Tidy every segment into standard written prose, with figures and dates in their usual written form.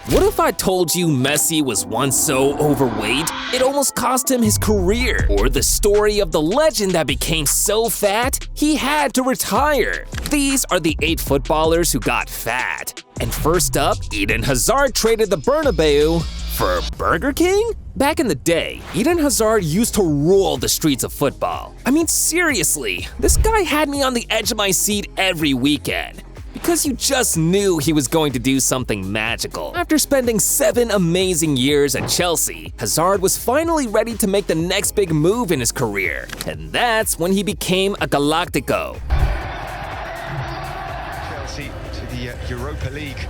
What if I told you Messi was once so overweight, it almost cost him his career? Or the story of the legend that became so fat, he had to retire? These are the 8 footballers who got fat. And first up, Eden Hazard traded the Bernabeu for Burger King? Back in the day, Eden Hazard used to rule the streets of football. I mean, seriously, this guy had me on the edge of my seat every weekend. Because you just knew he was going to do something magical. After spending 7 amazing years at Chelsea, Hazard was finally ready to make the next big move in his career. And that's when he became a Galactico. Chelsea to the Europa League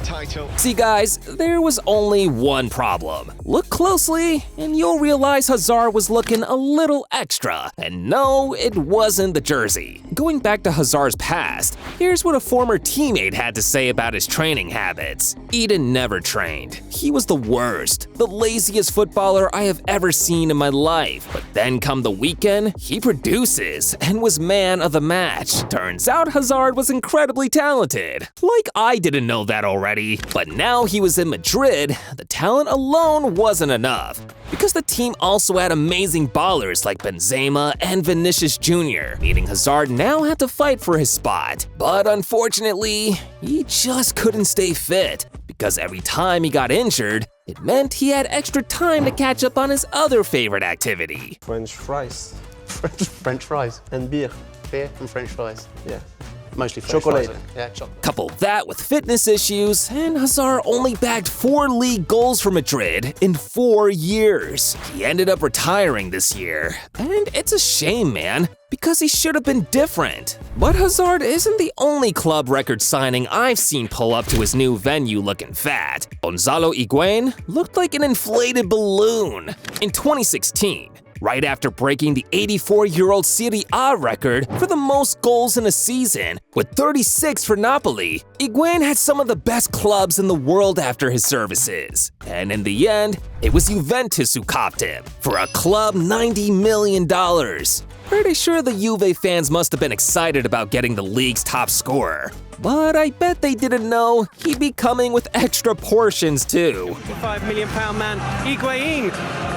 title. See guys, there was only one problem. Look closely and you'll realize Hazard was looking a little extra. And no, it wasn't the jersey. Going back to Hazard's past, here's what a former teammate had to say about his training habits. Eden never trained. He was the worst, the laziest footballer I have ever seen in my life. But then come the weekend, he produces and was man of the match. Turns out Hazard was incredibly talented. Like I didn't know that already. But now he was in Madrid, the talent alone wasn't enough. Because the team also had amazing ballers like Benzema and Vinicius Jr., meaning Hazard now had to fight for his spot. But unfortunately, he just couldn't stay fit. Because every time he got injured, it meant he had extra time to catch up on his other favorite activity. French fries. French fries. And beer. Beer and French fries. Yeah. Mostly French chocolate. Yeah, chocolate. Couple that with fitness issues, and Hazard only bagged 4 league goals for Madrid in 4 years. He ended up retiring this year, and it's a shame, man, because he should have been different. But Hazard isn't the only club record signing I've seen pull up to his new venue looking fat. Gonzalo Higuain looked like an inflated balloon. In 2016, right after breaking the 84-year-old Serie A record for the most goals in a season, with 36 for Napoli, Higuain had some of the best clubs in the world after his services. And in the end, it was Juventus who copped him for a club $90 million. Pretty sure the Juve fans must have been excited about getting the league's top scorer. But I bet they didn't know he'd be coming with extra portions too. £5 million man, Higuain.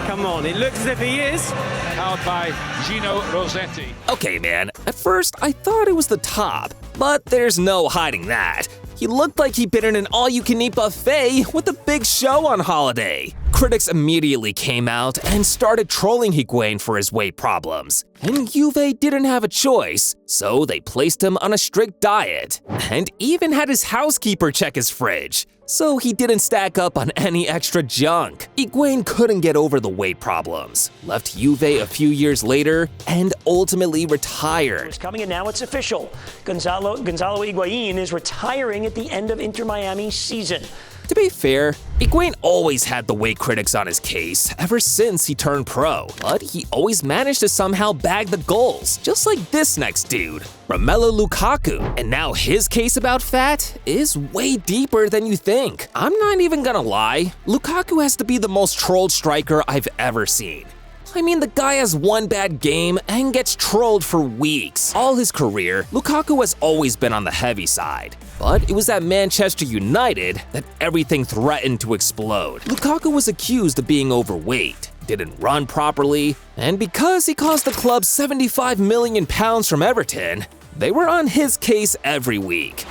Come on, it looks as if he is. Powered by Gino Rossetti. Okay man, at first I thought it was the top, but there's no hiding that. He looked like he'd been in an all-you-can-eat buffet with a big show on holiday. Critics immediately came out and started trolling Higuain for his weight problems. And Juve didn't have a choice, so they placed him on a strict diet. And even had his housekeeper check his fridge, so he didn't stack up on any extra junk. Higuain couldn't get over the weight problems, left Juve a few years later, and ultimately retired. It's coming and now it's official. Gonzalo Higuain is retiring at the end of Inter Miami's season. To be fair, Higuain always had the weight critics on his case ever since he turned pro, but he always managed to somehow bag the goals, just like this next dude, Romelu Lukaku. And now his case about fat is way deeper than you think. I'm not even gonna lie, Lukaku has to be the most trolled striker I've ever seen. I mean, the guy has one bad game and gets trolled for weeks. All his career, Lukaku has always been on the heavy side. But it was at Manchester United that everything threatened to explode. Lukaku was accused of being overweight, didn't run properly, and because he cost the club £75 million from Everton, they were on his case every week.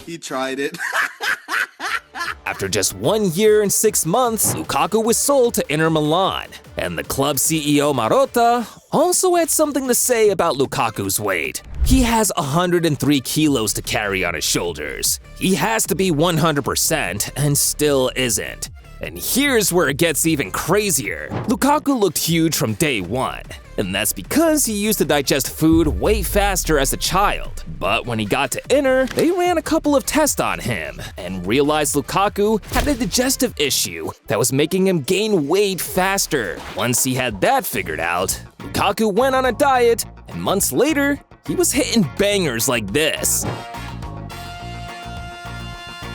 He tried it. After just 1 year and 6 months, Lukaku was sold to Inter Milan, and the club CEO Marotta also had something to say about Lukaku's weight. He has 103 kilos to carry on his shoulders. He has to be 100% and still isn't. And here's where it gets even crazier. Lukaku looked huge from day one, and that's because he used to digest food way faster as a child. But when he got to Inter, they ran a couple of tests on him and realized Lukaku had a digestive issue that was making him gain weight faster. Once he had that figured out, Lukaku went on a diet, and months later, he was hitting bangers like this.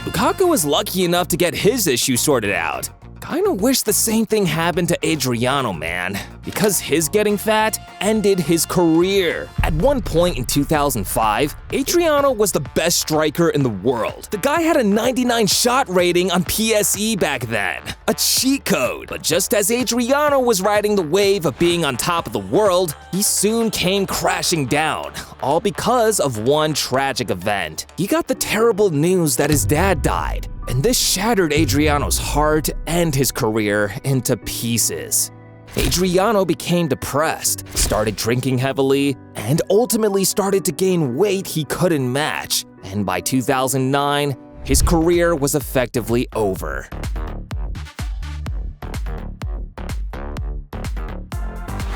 Lukaku was lucky enough to get his issue sorted out. kinda wish the same thing happened to Adriano, man, because his getting fat ended his career. At one point in 2005, Adriano was the best striker in the world. The guy had a 99 shot rating on PSE back then, a cheat code. But just as Adriano was riding the wave of being on top of the world, he soon came crashing down, all because of one tragic event. He got the terrible news that his dad died, and this shattered Adriano's heart and his career into pieces. Adriano became depressed, started drinking heavily, and ultimately started to gain weight he couldn't match. And by 2009, his career was effectively over.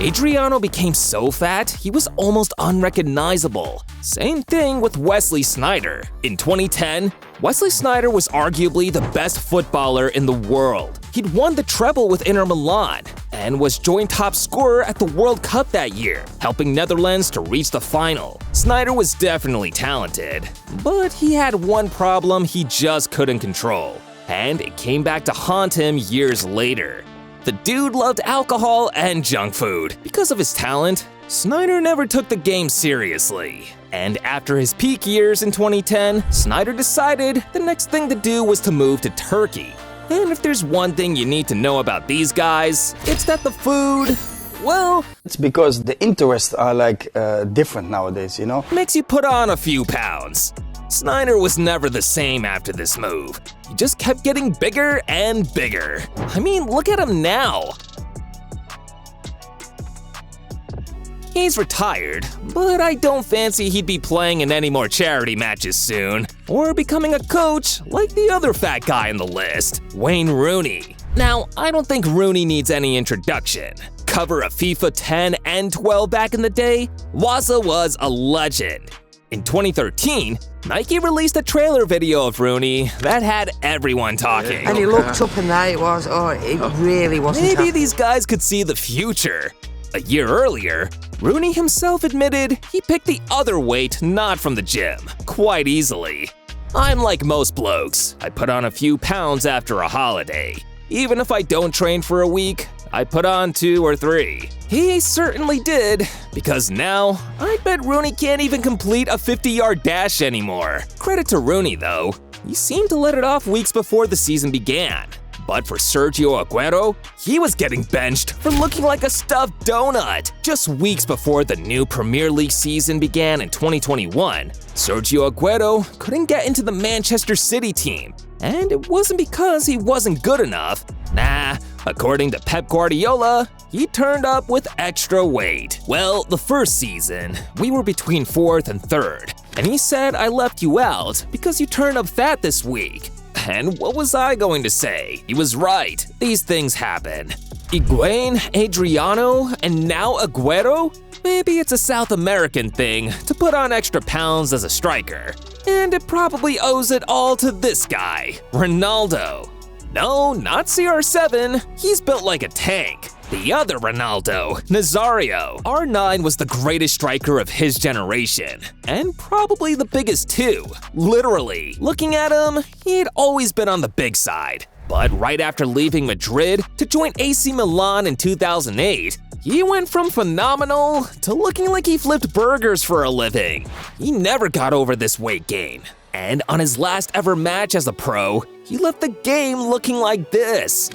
Adriano became so fat, he was almost unrecognizable. Same thing with Wesley Sneijder. In 2010, Wesley Sneijder was arguably the best footballer in the world. He'd won the treble with Inter Milan and was joint top scorer at the World Cup that year, helping Netherlands to reach the final. Sneijder was definitely talented, but he had one problem he just couldn't control, and it came back to haunt him years later. The dude loved alcohol and junk food. Because of his talent, Sneijder never took the game seriously. And after his peak years in 2010, Sneijder decided the next thing to do was to move to Turkey. And if there's one thing you need to know about these guys, it's that the food, well, it's because the interests are like different nowadays, you know? Makes you put on a few pounds. Sneijder was never the same after this move. He just kept getting bigger and bigger. I mean, look at him now. He's retired, but I don't fancy he'd be playing in any more charity matches soon, or becoming a coach like the other fat guy on the list, Wayne Rooney. Now, I don't think Rooney needs any introduction. Cover of FIFA 10 and 12 back in the day, Wazza was a legend. In 2013, Nike released a trailer video of Rooney that had everyone talking. And he looked up and there it was, it really wasn't Maybe happening. these guys could see the future. A year earlier, Rooney himself admitted he picked the other weight not from the gym, quite easily. I'm like most blokes, I put on a few pounds after a holiday. Even if I don't train for a week, I put on 2 or 3. He certainly did, because now, I bet Rooney can't even complete a 50-yard dash anymore. Credit to Rooney though, he seemed to let it off weeks before the season began. But for Sergio Aguero, he was getting benched for looking like a stuffed donut. Just weeks before the new Premier League season began in 2021, Sergio Aguero couldn't get into the Manchester City team. And it wasn't because he wasn't good enough. Nah, according to Pep Guardiola, he turned up with extra weight. Well, the first season, we were between 4th and 3rd, and he said I left you out because you turned up fat this week. And what was I going to say? He was right. These things happen. Higuain, Adriano, and now Aguero? Maybe it's a South American thing to put on extra pounds as a striker. And it probably owes it all to this guy, Ronaldo. No, not CR7. He's built like a tank. The other Ronaldo, Nazario. R9 was the greatest striker of his generation, and probably the biggest too. Literally. Looking at him, he'd always been on the big side. But right after leaving Madrid to join AC Milan in 2008, he went from phenomenal to looking like he flipped burgers for a living. He never got over this weight gain. And on his last ever match as a pro, he left the game looking like this.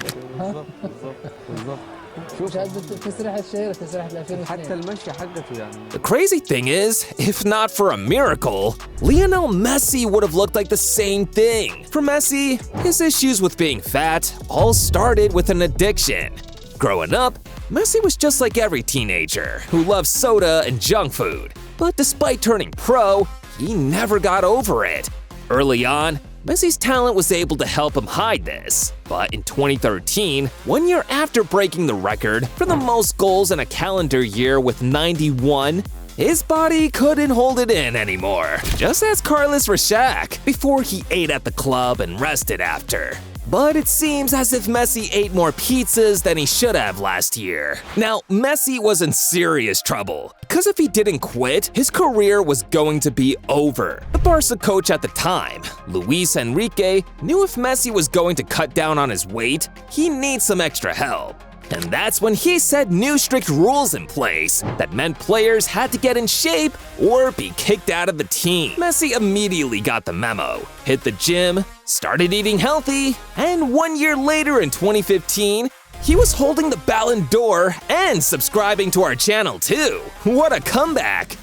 The crazy thing is, if not for a miracle, Lionel Messi would have looked like the same thing. For Messi, his issues with being fat all started with an addiction. Growing up, Messi was just like every teenager who loves soda and junk food. But despite turning pro, he never got over it. Early on, Messi's talent was able to help him hide this. But in 2013, 1 year after breaking the record for the most goals in a calendar year with 91, his body couldn't hold it in anymore. Just as Carlos Rashak before he ate at the club and rested after. But it seems as if Messi ate more pizzas than he should have last year. Now, Messi was in serious trouble, because if he didn't quit, his career was going to be over. The Barca coach at the time, Luis Enrique, knew if Messi was going to cut down on his weight, he needs some extra help. And that's when he set new strict rules in place that meant players had to get in shape or be kicked out of the team. Messi immediately got the memo, hit the gym, started eating healthy, and 1 year later in 2015, he was holding the Ballon d'Or and subscribing to our channel too. What a comeback!